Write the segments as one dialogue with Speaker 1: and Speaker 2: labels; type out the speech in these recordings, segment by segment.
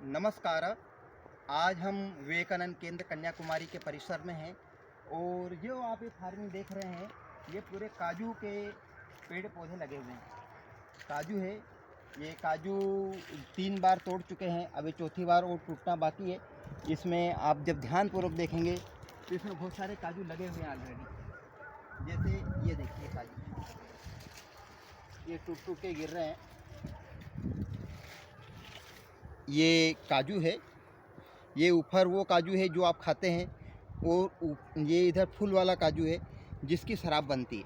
Speaker 1: नमस्कार। आज हम विवेकानंद केंद्र कन्याकुमारी के परिसर में हैं और जो आप ये फार्मिंग देख रहे हैं ये पूरे काजू के पेड़ पौधे लगे हुए हैं। काजू है, ये काजू 3 बार तोड़ चुके हैं, अभी चौथी बार और टूटना बाकी है। इसमें आप जब ध्यानपूर्वक देखेंगे तो इसमें बहुत सारे काजू लगे हुए हैं ऑलरेडी। जैसे ये देखिए काजू, ये टूट टूट के गिर रहे हैं। ये काजू है, ये ऊपर वो काजू है जो आप खाते हैं और ये इधर फूल वाला काजू है जिसकी शराब बनती है।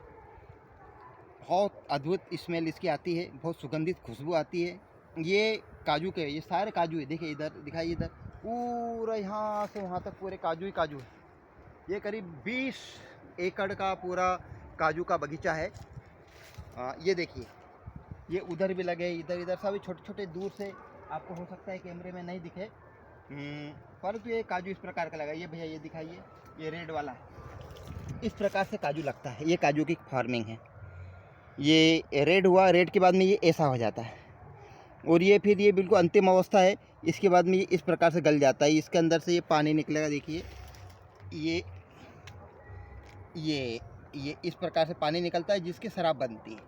Speaker 1: बहुत अद्भुत स्मेल इसकी आती है, बहुत सुगंधित खुशबू आती है। ये काजू के, ये सारे काजू है, देखिए इधर दिखाइए, इधर पूरा यहाँ से वहाँ तक पूरे काजू ही काजू है। ये करीब 20 एकड़ का पूरा काजू का बगीचा है। ये देखिए, ये उधर भी लगे, इधर इधर सभी छोटे छोटे, दूर से आपको हो सकता है कैमरे में नहीं दिखे, परंतु ये काजू इस प्रकार का लगा। ये भैया ये दिखाइए, ये रेड वाला है, इस प्रकार से काजू लगता है। ये काजू की फार्मिंग है। ये रेड हुआ, रेड के बाद में ये ऐसा हो जाता है और ये फिर ये बिल्कुल अंतिम अवस्था है। इसके बाद में ये इस प्रकार से गल जाता है, इसके अंदर से ये पानी निकलेगा। देखिए ये इस प्रकार से पानी निकलता है जिसकी शराब बनती है,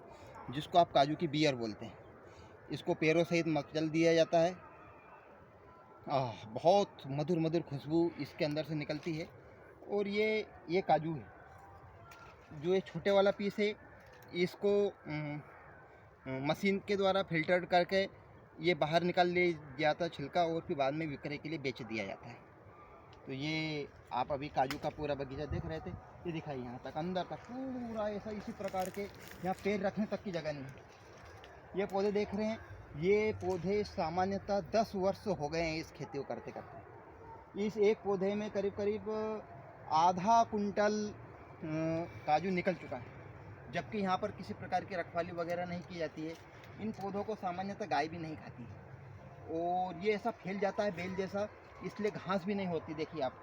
Speaker 1: जिसको आप काजू की बियर बोलते हैं। इसको पैरों सहित मचल दिया जाता है। बहुत मधुर मधुर खुशबू इसके अंदर से निकलती है। और ये काजू है, जो ये छोटे वाला पीस है, इसको मशीन के द्वारा फिल्टर करके ये बाहर निकाल लिया जाता है छिलका, और फिर बाद में विक्रय के लिए बेच दिया जाता है। तो ये आप अभी काजू का पूरा बगीचा देख रहे थे, ये दिखाइए यहाँ तक अंदर तक पूरा ऐसा इसी प्रकार के, यहाँ पैर रखने तक की जगह नहीं है। ये पौधे देख रहे हैं, ये पौधे सामान्यतः 10 वर्ष हो गए हैं इस खेती को करते करते। इस एक पौधे में करीब करीब आधा कुंटल काजू निकल चुका है, जबकि यहाँ पर किसी प्रकार की रखवाली वगैरह नहीं की जाती है। इन पौधों को सामान्यतः गाय भी नहीं खाती है और ये ऐसा फैल जाता है बेल जैसा, इसलिए घास भी नहीं होती। देखिए आप,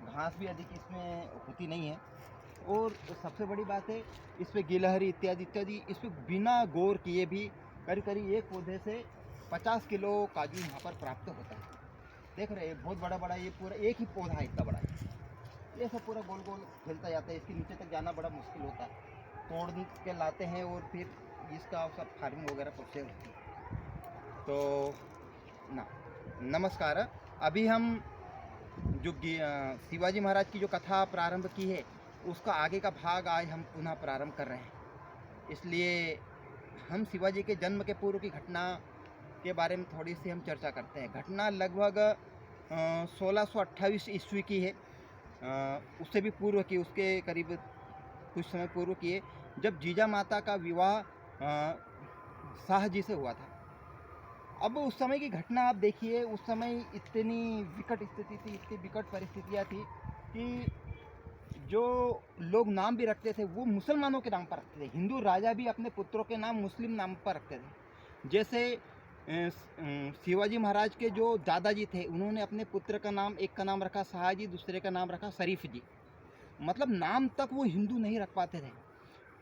Speaker 1: घास भी अधिक इसमें होती नहीं है। और सबसे बड़ी बात है, इस पर गिलहरी इत्यादि इत्यादि, इस पर बिना गौर किए भी करीब करीब एक पौधे से 50 किलो काजू यहाँ पर प्राप्त होता है। देख रहे हैं, बहुत बड़ा बड़ा, ये पूरा एक ही पौधा है, इतना बड़ा है। ये सब पूरा गोल गोल फैलता जाता है, इसके नीचे तक जाना बड़ा मुश्किल होता है। तोड़ के लाते हैं और फिर इसका सब फार्मिंग वगैरह प्रोसेस होती है। तो नमस्कार। अभी हम जो शिवाजी महाराज की जो कथा प्रारंभ की है, उसका आगे का भाग आज हम पुनः प्रारंभ कर रहे हैं। इसलिए हम शिवाजी के जन्म के पूर्व की घटना के बारे में थोड़ी सी हम चर्चा करते हैं। घटना लगभग 1628 ईस्वी की है, उससे भी पूर्व की, उसके करीब कुछ समय पूर्व की है, जब जीजा माता का विवाह शाह जी से हुआ था। अब उस समय की घटना आप देखिए, उस समय इतनी विकट स्थिति थी, इतनी विकट परिस्थितियाँ थी कि जो लोग नाम भी रखते थे वो मुसलमानों के नाम पर रखते थे। हिंदू राजा भी अपने पुत्रों के नाम मुस्लिम नाम पर रखते थे। जैसे शिवाजी महाराज के जो दादाजी थे, उन्होंने अपने पुत्र का नाम, एक का नाम रखा शाहजी, दूसरे का नाम रखा शरीफ जी। मतलब नाम तक वो हिंदू नहीं रख पाते थे।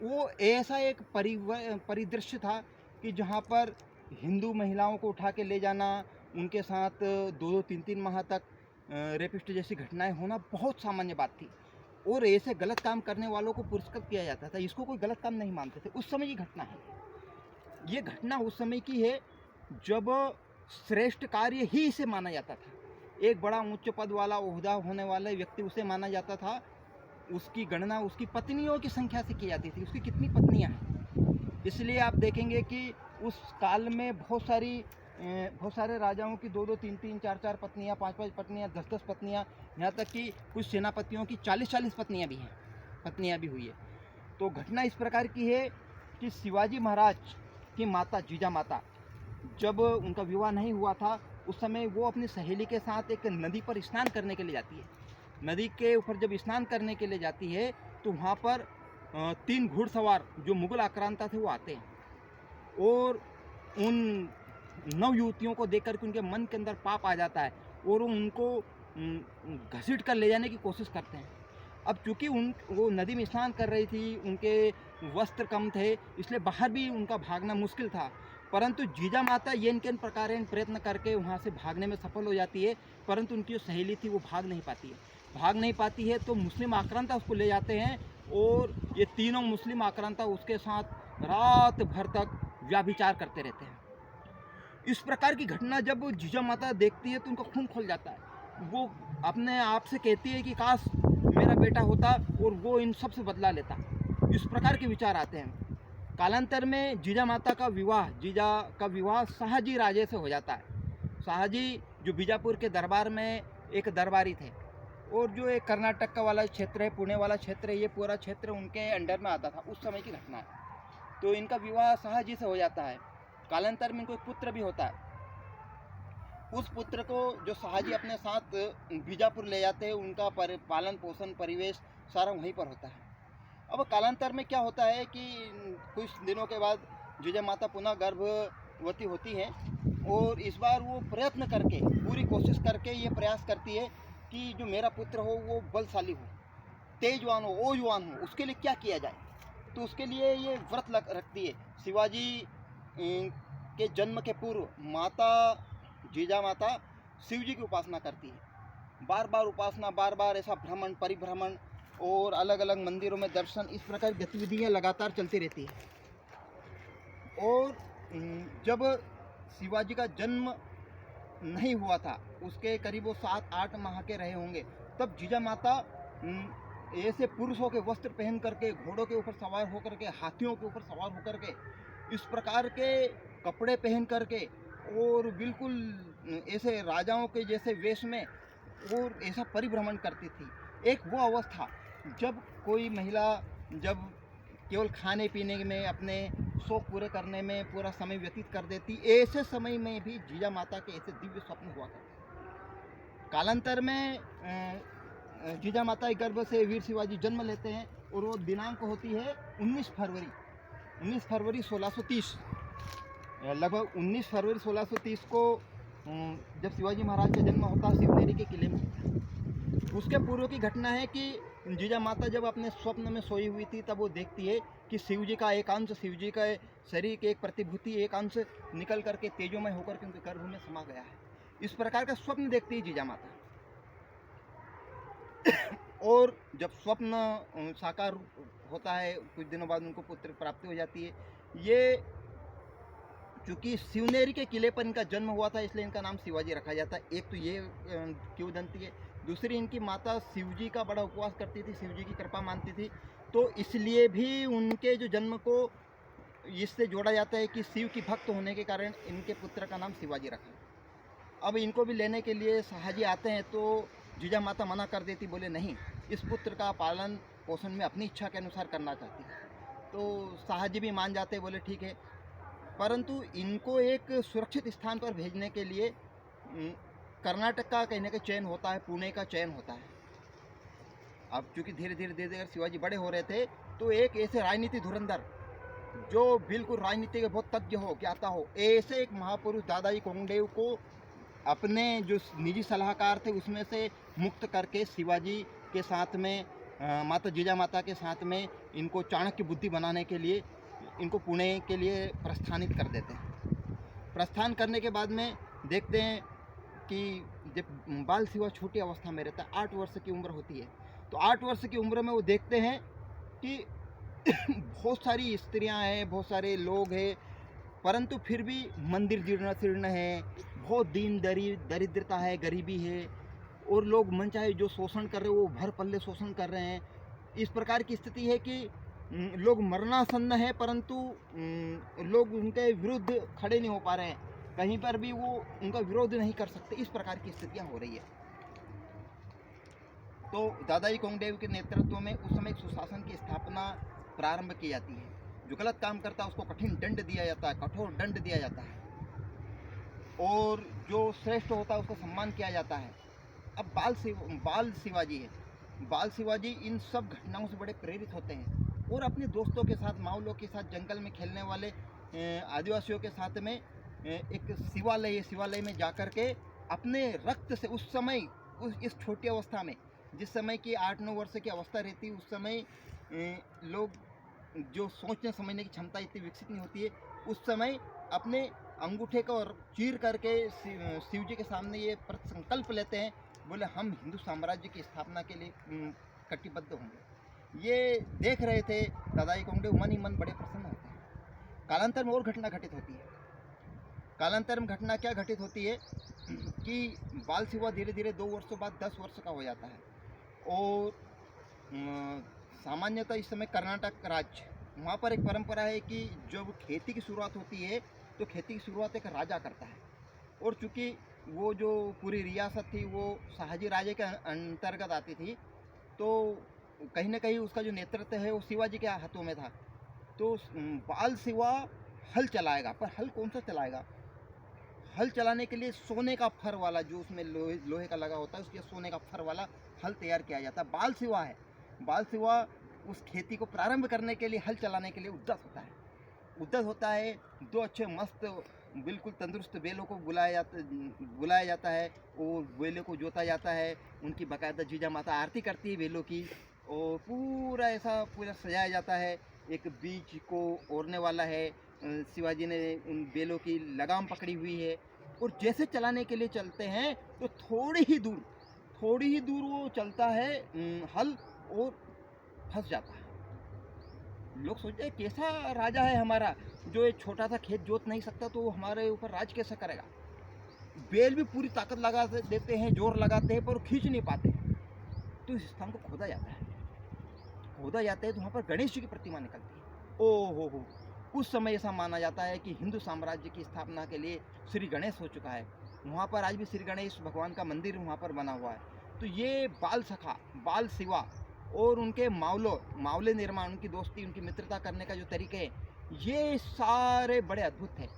Speaker 1: वो ऐसा एक परिदृश्य था कि जहाँ पर हिंदू महिलाओं को उठा के ले जाना, उनके साथ 2-2, 3-3 माह तक रेपिस्ट जैसी घटनाएं होना बहुत सामान्य बात थी। और ऐसे गलत काम करने वालों को पुरस्कृत किया जाता था, इसको कोई गलत काम नहीं मानते थे। उस समय की घटना है, ये घटना उस समय की है जब श्रेष्ठ कार्य ही इसे माना जाता था। एक बड़ा उच्च पद वाला, ओहदा होने वाला व्यक्ति उसे माना जाता था। उसकी गणना उसकी पत्नियों की संख्या से की जाती थी, उसकी कितनी पत्नियां हैं। इसलिए आप देखेंगे कि उस काल में बहुत सारे राजाओं की 2-2, 3-3, 4-4 पत्नियां, 5-5 पत्नियां, 10-10 पत्नियां, यहाँ तक कि कुछ सेनापतियों की 40-40 पत्नियां भी हुई है। तो घटना इस प्रकार की है कि शिवाजी महाराज की माता, जीजा माता, जब उनका विवाह नहीं हुआ था, उस समय वो अपनी सहेली के साथ एक नदी पर स्नान करने के लिए जाती है। नदी के ऊपर जब स्नान करने के लिए जाती है तो वहाँ पर 3 घुड़सवार जो मुगल आक्रांता थे वो आते हैं और उन 9 युवतियों को देख कर के उनके मन के अंदर पाप आ जाता है और उनको घसीट कर ले जाने की कोशिश करते हैं। अब चूँकि वो नदी में स्नान कर रही थी, उनके वस्त्र कम थे, इसलिए बाहर भी उनका भागना मुश्किल था। परंतु जीजा माता ये इनके प्रकार प्रयत्न करके वहाँ से भागने में सफल हो जाती है, परंतु उनकी जो सहेली थी वो भाग नहीं पाती है। तो मुस्लिम आक्रांता उसको ले जाते हैं और ये तीनों मुस्लिम आक्रांता उसके साथ रात भर तक व्याभिचार करते रहते हैं। इस प्रकार की घटना जब जीजा माता देखती है तो उनका खून खोल जाता है। वो अपने आप से कहती है कि काश मेरा बेटा होता और वो इन सब से बदला लेता। इस प्रकार के विचार आते हैं। कालांतर में जीजा का विवाह शाहजी राजे से हो जाता है। शाहजी जो बीजापुर के दरबार में एक दरबारी थे और जो एक कर्नाटक का वाला क्षेत्र है, पुणे वाला क्षेत्र है, ये पूरा क्षेत्र उनके अंडर में आता था। उस समय की घटना है। तो इनका विवाह शाहजी से हो जाता है। कालांतर में इनको एक पुत्र भी होता है। उस पुत्र को जो शाहजी अपने साथ बीजापुर ले जाते हैं, उनका पालन पोषण परिवेश सारा वहीं पर होता है। अब कालांतर में क्या होता है कि कुछ दिनों के बाद जीजा माता पुनः गर्भवती होती हैं और इस बार वो प्रयत्न करके, पूरी कोशिश करके ये प्रयास करती है कि जो मेरा पुत्र हो वो बलशाली हो, तेजवान हो, ओजवान हो। उसके लिए क्या किया जाए? तो उसके लिए ये व्रत रखती है। शिवाजी के जन्म के पूर्व जीजा माता शिव जी की उपासना करती है। बार बार उपासना, बार बार ऐसा भ्रमण परिभ्रमण और अलग अलग मंदिरों में दर्शन, इस प्रकार गतिविधियाँ लगातार चलती रहती है। और जब शिवाजी का जन्म नहीं हुआ था, उसके करीब वो 7-8 माह के रहे होंगे, तब जीजा माता ऐसे पुरुषों के वस्त्र पहन करके, घोड़ों के ऊपर सवार होकर के, हाथियों के ऊपर सवार होकर के, इस प्रकार के कपड़े पहन करके और बिल्कुल ऐसे राजाओं के जैसे वेश में और ऐसा परिभ्रमण करती थी। एक वो अवस्था जब कोई महिला जब केवल खाने पीने में, अपने शौक पूरे करने में पूरा समय व्यतीत कर देती, ऐसे समय में भी जीजा माता के ऐसे दिव्य स्वप्न हुआ करते। कालांतर में जीजा माता के गर्भ से वीर शिवाजी जन्म लेते हैं और वो दिनांक होती है 19 फरवरी 1630। लगभग 19 फरवरी 1630 को जब शिवाजी महाराज का जन्म होता है, शिवनेरी के किले में होता है। उसके पूर्व की घटना है कि जीजा माता जब अपने स्वप्न में सोई हुई थी, तब वो देखती है कि शिव जी का एक अंश, शिव जी का शरीर के एक प्रतिभूति, एक अंश निकल करके तेजोमय होकर के उनके गर्भ में समा गया है। इस प्रकार का स्वप्न देखती है जीजा माता। और जब स्वप्न साकार होता है, कुछ दिनों बाद उनको पुत्र प्राप्ति हो जाती है। ये चूँकि शिवनेरी के किले पर इनका जन्म हुआ था, इसलिए इनका नाम शिवाजी रखा जाता है। एक तो ये किंवदंती है। दूसरी, इनकी माता शिवजी का बड़ा उपवास करती थी, शिवजी की कृपा मानती थी, तो इसलिए भी उनके जो जन्म को इससे जोड़ा जाता है कि शिव की भक्त होने के कारण इनके पुत्र का नाम शिवाजी रखा। अब इनको भी लेने के लिए शाहजी आते हैं, तो जीजा माता मना कर देती, बोले नहीं, इस पुत्र का पालन पोषण में अपनी इच्छा के अनुसार करना चाहती है। तो शाहजी भी मान जाते, बोले ठीक है। परंतु इनको एक सुरक्षित स्थान पर भेजने के लिए कर्नाटक का कहने का चयन होता है, पुणे का चयन होता है। अब चूँकि धीरे धीरे शिवाजी बड़े हो रहे थे, तो एक ऐसे राजनीति धुरंधर जो बिल्कुल राजनीति के बहुत तज्ञ हो, ज्ञाता हो, ऐसे एक महापुरुष दादाजी कोंगदेव को अपने जो निजी सलाहकार थे उसमें से मुक्त करके शिवाजी के साथ में जीजा माता के साथ में इनको चाणक्य बुद्धि बनाने के लिए इनको पुणे के लिए प्रस्थानित कर देते हैं। प्रस्थान करने के बाद में देखते हैं कि जब बाल शिवा छोटी अवस्था में रहता है, 8 वर्ष की उम्र होती है, तो 8 वर्ष की उम्र में वो देखते हैं कि बहुत सारी स्त्रियां हैं, बहुत सारे लोग हैं, परंतु फिर भी मंदिर जीर्ण शीर्ण है, बहुत दरिद्रता है, गरीबी है, और लोग मनचाहे जो शोषण कर रहे हैं वो भर पल्ले शोषण कर रहे हैं। इस प्रकार की स्थिति है कि लोग मरणासन्न है, परंतु लोग उनके विरुद्ध खड़े नहीं हो पा रहे हैं, कहीं पर भी वो उनका विरोध नहीं कर सकते। इस प्रकार की स्थितियां हो रही है। तो दादाजी कोंगदेव के नेतृत्व में उस समय एक सुशासन की स्थापना प्रारंभ की जाती है। जो गलत काम करता है उसको कठिन दंड दिया जाता है, कठोर दंड दिया जाता है, और जो श्रेष्ठ होता है उसका सम्मान किया जाता है। अब बाल शिवाजी है, बाल शिवाजी इन सब घटनाओं से बड़े प्रेरित होते हैं और अपने दोस्तों के साथ, माओलों के साथ, जंगल में खेलने वाले आदिवासियों के साथ में एक शिवालय में जाकर के अपने रक्त से, उस समय इस छोटी अवस्था में, जिस समय की 8-9 वर्ष की अवस्था रहती, उस समय लोग जो सोचने समझने की क्षमता इतनी विकसित नहीं होती है, उस समय अपने अंगूठे को चीर करके शिव जी के सामने ये संकल्प लेते हैं, बोले हम हिंदू साम्राज्य की स्थापना के लिए कटिबद्ध होंगे। ये देख रहे थे दादाई कोंगडे, मन ही मन बड़े प्रसन्न होते हैं। कालांतर में और घटना घटित होती है। कालांतर में घटना क्या घटित होती है कि बाल सेवा धीरे धीरे 2 वर्षों बाद 10 वर्ष का हो जाता है। और सामान्यतः इस समय कर्नाटक राज्य, वहाँ पर एक परंपरा है कि जब खेती की शुरुआत होती है तो खेती की शुरुआत एक राजा करता है। और चूँकि वो जो पूरी रियासत थी वो शाहजी राजे के अंतर्गत आती थी, तो कहीं ना कहीं उसका जो नेतृत्व है वो शिवाजी के हाथों में था। तो बाल सेवा हल चलाएगा, पर हल कौन सा चलाएगा? हल चलाने के लिए सोने का फर वाला, जो उसमें लोहे का लगा होता है, उसके सोने का फर वाला हल तैयार किया जाता है। बाल सेवा है। बाल सेवा उस खेती को प्रारंभ करने के लिए, हल चलाने के लिए उद्यत होता है। 2 अच्छे मस्त बिल्कुल तंदुरुस्त बैलों को बुलाया जाता है और बैलों को जोता जाता है। उनकी बाकायदा जीजा माता आरती करती है बैलों की, और पूरा सजाया जाता है। एक बीज को ओढ़ने वाला है, शिवाजी ने उन बैलों की लगाम पकड़ी हुई है, और जैसे चलाने के लिए चलते हैं तो थोड़ी ही दूर वो चलता है हल, और फंस जाता है। लोग सोचते हैं कैसा राजा है हमारा, जो एक छोटा सा खेत जोत नहीं सकता तो वो हमारे ऊपर राज कैसे करेगा। बैल भी पूरी ताकत लगा देते हैं, जोर लगाते हैं, पर खींच नहीं पाते। तो इस स्थान को खोदा जाता है तो वहाँ पर गणेश जी की प्रतिमा निकलती है। ओ हो, उस समय ऐसा माना जाता है कि हिंदू साम्राज्य की स्थापना के लिए श्री गणेश हो चुका है। वहाँ पर आज भी श्री गणेश भगवान का मंदिर वहाँ पर बना हुआ है। तो ये बाल सखा, बाल सेवा और उनके मावले निर्माण, उनकी दोस्ती, उनकी मित्रता करने का जो तरीके हैं, ये सारे बड़े अद्भुत हैं।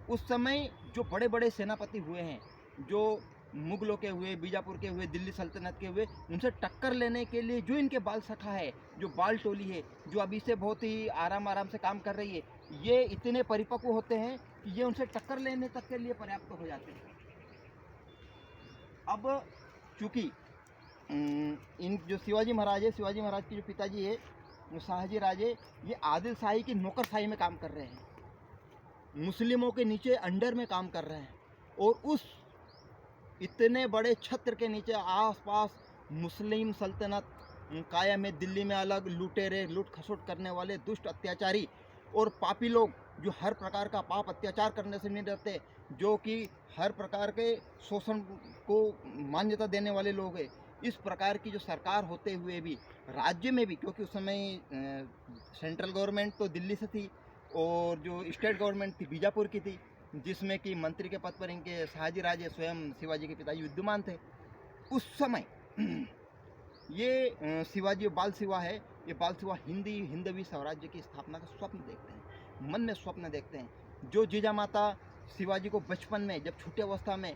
Speaker 1: उस समय जो बड़े बड़े सेनापति हुए हैं, जो मुगलों के हुए, बीजापुर के हुए, दिल्ली सल्तनत के हुए, उनसे टक्कर लेने के लिए जो इनके बाल सखा है, जो बाल टोली है, जो अभी से बहुत ही आराम से काम कर रही है, ये इतने परिपक्व होते हैं कि ये उनसे टक्कर लेने तक के लिए पर्याप्त हो जाते हैं। अब चूँकि इन जो शिवाजी महाराज के जो पिताजी है वो शाहजी राजे, ये आदिल शाही की नौकरशाही में काम कर रहे हैं, मुस्लिमों के नीचे अंडर में काम कर रहे हैं। और उस इतने बड़े छत्र के नीचे आसपास मुस्लिम सल्तनत कायम है। दिल्ली में अलग लुटेरे, लूट खसोट करने वाले दुष्ट अत्याचारी और पापी लोग, जो हर प्रकार का पाप अत्याचार करने से नहीं डरते, जो कि हर प्रकार के शोषण को मान्यता देने वाले लोग हैं। इस प्रकार की जो सरकार होते हुए भी राज्य में भी, क्योंकि उस समय सेंट्रल गवर्नमेंट तो दिल्ली से थी और जो स्टेट गवर्नमेंट थी बीजापुर की थी, जिसमें कि मंत्री के पद पर इनके शाहजी राजे स्वयं शिवाजी के पिताजी विद्यमान थे। उस समय ये शिवाजी बाल सेवा है, ये बाल सेवा हिंदवी स्वराज्य की स्थापना का स्वप्न देखते हैं, मन में स्वप्न देखते हैं। जो जीजा माता शिवाजी को बचपन में, जब छोटी अवस्था में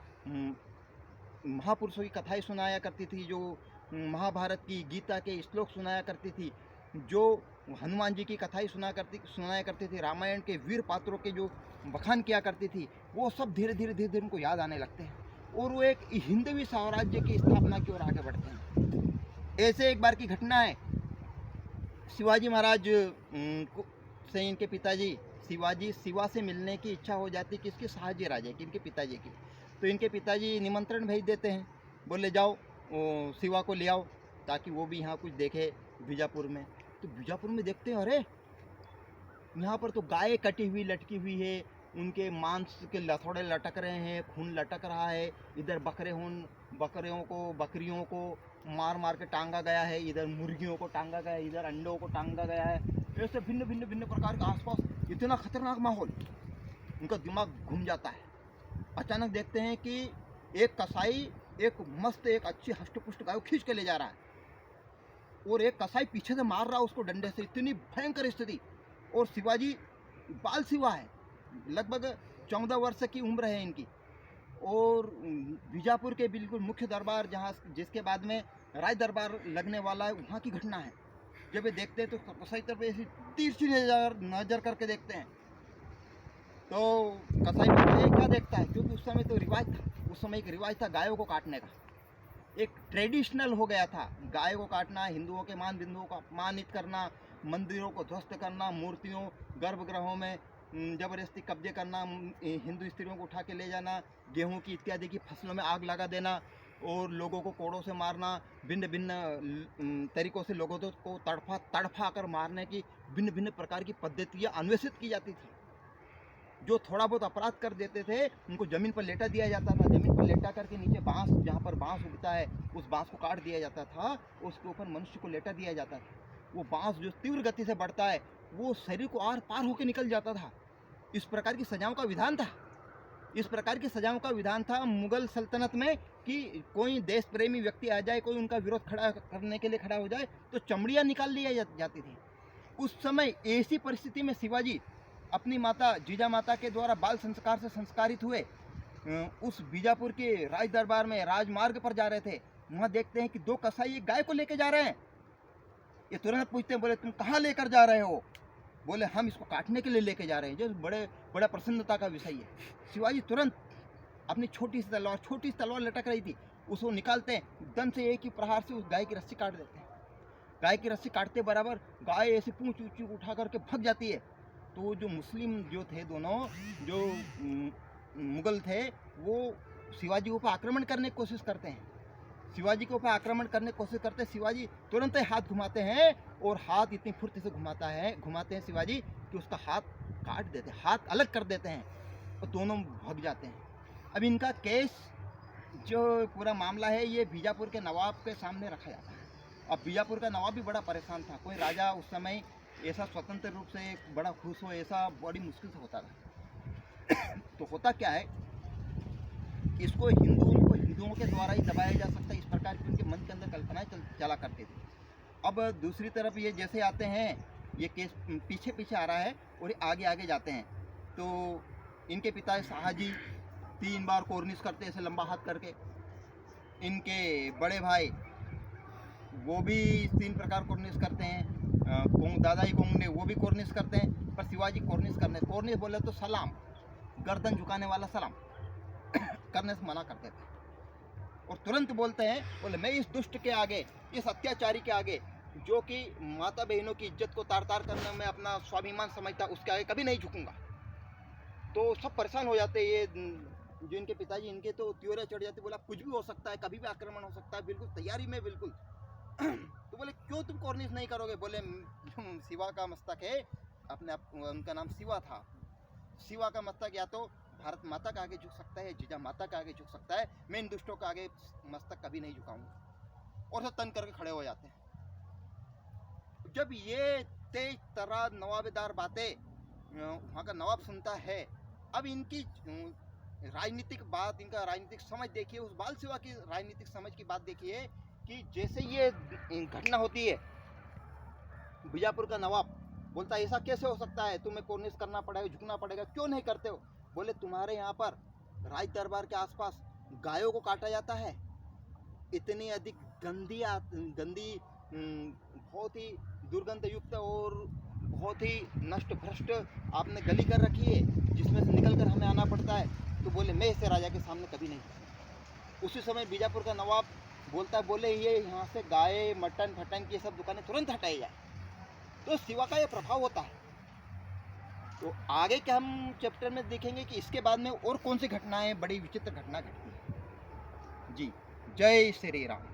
Speaker 1: महापुरुषों की कथाएं सुनाया करती थी, जो महाभारत की, गीता के श्लोक सुनाया करती थी, जो हनुमान जी की कथाएं सुनाया करती थी, रामायण के वीर पात्रों के जो बखान किया करती थी, वो सब धीरे धीरे उनको याद आने लगते हैं और वो एक हिंदवी साम्राज्य की स्थापना की ओर आगे बढ़ते हैं। ऐसे एक बार की घटना है, शिवाजी महाराज से इनके पिताजी शिवाजी शिवा से मिलने की इच्छा हो जाती, किसकी? शाहजी राजे की, इनके पिताजी की। तो इनके पिताजी निमंत्रण भेज देते हैं, बोले जाओ शिवा को ले आओ ताकि वो भी यहाँ कुछ देखे बीजापुर में। तो बीजापुर में देखते हैं, अरे यहाँ पर तो गाय कटी हुई लटकी हुई है, उनके मांस के लथोड़े लटक रहे हैं, खून लटक रहा है। इधर बकरियों को मार के टांगा गया है, इधर मुर्गियों को टांगा गया है, इधर अंडों को टांगा गया है। ऐसे भिन्न प्रकार का आसपास इतना खतरनाक माहौल, उनका दिमाग घूम जाता है। अचानक देखते हैं कि एक कसाई एक अच्छी हष्टपुष्ट गाय को खींच के ले जा रहा है और एक कसाई पीछे से मार रहा है उसको डंडे से। इतनी भयंकर स्थिति। और शिवाजी बाल शिवा है, लगभग 14 वर्ष की उम्र है इनकी, और बीजापुर के बिल्कुल मुख्य दरबार जिसके बाद में राज दरबार लगने वाला है, वहाँ की घटना है। जब ये देखते हैं तो कसाई तरफ ऐसी तिरछी नजर करके देखते हैं। तो कसाई क्या देखता है, क्योंकि उस समय तो एक रिवाज था गायों को काटने का, एक ट्रेडिशनल हो गया था गाय को काटना, हिंदुओं के मान बिंदुओं को अपमानित करना, मंदिरों को ध्वस्त करना, मूर्तियों गर्भगृहों में ज़बरदस्ती कब्जे करना, हिंदू स्त्रियों को उठा के ले जाना, गेहूं की इत्यादि की फसलों में आग लगा देना और लोगों को कोड़ों से मारना, भिन्न भिन्न तरीक़ों से लोगों को तड़फा कर मारने की भिन्न भिन्न प्रकार की पद्धतियाँ अन्वेषित की जाती थी। जो थोड़ा बहुत अपराध कर देते थे उनको ज़मीन पर लेटा दिया जाता था। ज़मीन पर लेटा करके नीचे बाँस, जहाँ पर बाँस उगता है, उस बाँस को काट दिया जाता था, उसके ऊपर मनुष्य को लेटा दिया जाता था। वो बाँस जो तीव्र गति से बढ़ता है वो शरीर को आर पार होकर निकल जाता था। इस प्रकार की सजाओं का विधान था। इस प्रकार की सजाओं का विधान था मुगल सल्तनत में कि कोई देश प्रेमी व्यक्ति आ जाए, कोई उनका विरोध खड़ा करने के लिए खड़ा हो जाए तो चमड़ियाँ निकाल ली जाती थी। उस समय ऐसी परिस्थिति में शिवाजी अपनी माता जीजा माता के द्वारा बाल संस्कार से संस्कारित हुए। उस बीजापुर के राज दरबार में राजमार्ग पर जा रहे थे। वहाँ देखते हैं कि दो कसाई एक गाय को लेकर जा रहे हैं। ये तुरंत पूछते हैं, बोले तुम कहाँ लेकर जा रहे हो? बोले हम इसको काटने के लिए लेके जा रहे हैं। जो बड़ा प्रसन्नता का विषय है। शिवाजी तुरंत अपनी छोटी सी तलवार लटक रही थी, उसको निकालते हैं, दम से एक ही प्रहार से उस गाय की रस्सी काट देते हैं। गाय की रस्सी काटते बराबर गाय ऐसे पूंछ ऊंची उठा करके भाग जाती है। तो जो मुस्लिम जो थे, दोनों जो मुगल थे, वो शिवाजी के ऊपर आक्रमण करने की कोशिश करते हैं। शिवाजी के ऊपर आक्रमण करने की कोशिश करते हैं। शिवाजी तुरंत ही हाथ घुमाते हैं और हाथ इतनी फुर्ती से घुमाते हैं शिवाजी कि उसका हाथ काट देते हैं, हाथ अलग कर देते हैं और दोनों भाग जाते हैं। अब इनका केस जो पूरा मामला है ये बीजापुर के नवाब के सामने रखा जाता है। अब बीजापुर का नवाब भी बड़ा परेशान था। कोई राजा उस समय ऐसा स्वतंत्र रूप से बड़ा खुश हो, ऐसा बड़ी मुश्किल से होता था। तो होता क्या है, इसको हिंदुओं के द्वारा ही दबाया जा सकता है, इस प्रकार की उनके मन के अंदर कल्पनाएं चला करती थी। अब दूसरी तरफ ये जैसे आते हैं, ये केस पीछे पीछे आ रहा है और आगे आगे जाते हैं। तो इनके पिता शाहजी 3 बार कोर्निश करते हैं ऐसे लंबा हाथ करके। इनके बड़े भाई वो भी 3 प्रकार कोर्निश करते हैं। दादाई गोंग ने वो भी कोर्निश करते हैं। पर शिवाजी कोर्निश बोले तो सलाम, गर्दन झुकाने वाला सलाम करने से मना करते थे और तुरंत बोलते हैं, बोले मैं इस दुष्ट के आगे, इस अत्याचारी के आगे, जो कि माता बहनों की इज्जत को तार तार करने में अपना स्वाभिमान समझता, उसके आगे कभी नहीं झुकूंगा। तो सब परेशान हो जाते। ये जो इनके पिताजी, इनके तो त्योरे चढ़ जाते। बोला कुछ भी हो सकता है, कभी भी आक्रमण हो सकता है, बिल्कुल तैयारी में बिल्कुल। तो बोले क्यों तुम कोर्निश नहीं करोगे? बोले शिवा का मस्तक है, अपने आप उनका नाम शिवा था। शिवा का मस्तक या तो भारत माता का आगे झुक सकता है, जीजा माता का आगे झुक सकता है, मैं इन दुष्टों का आगे मस्तक कभी नहीं झुकाऊंगा। और सब तन करके खड़े हो जाते हैं। जब ये तेज तरह नवाबेदार बातें वहाँ का नवाब सुनता है, अब इनकी राजनीतिक बात, इनका राजनीतिक समझ देखिए, उस बाल सेवा की राजनीतिक समझ की बात देखिए कि जैसे ये घटना होती है, बीजापुर का नवाब बोलता है ऐसा कैसे हो सकता है, तुम्हें कोर्निश करना पड़ेगा, झुकना पड़ेगा, क्यों नहीं करते हो? बोले तुम्हारे यहाँ पर राज दरबार के आसपास गायों को काटा जाता है, इतनी अधिक गंदी बहुत ही दुर्गंध युक्त और बहुत ही नष्ट भ्रष्ट आपने गली कर रखी है, जिसमें से निकल कर हमें आना पड़ता है। तो बोले मैं ऐसे राजा के सामने कभी नहीं। उसी समय बीजापुर का नवाब बोलता है, बोले ये यहाँ से गाय मटन फटन की सब दुकानें तुरंत हटाई जाए। तो शिवा का ये प्रभाव होता है। तो आगे के हम चैप्टर में देखेंगे कि इसके बाद में और कौन सी घटनाएं, बड़ी विचित्र घटना घटती है। जी, जय श्री राम।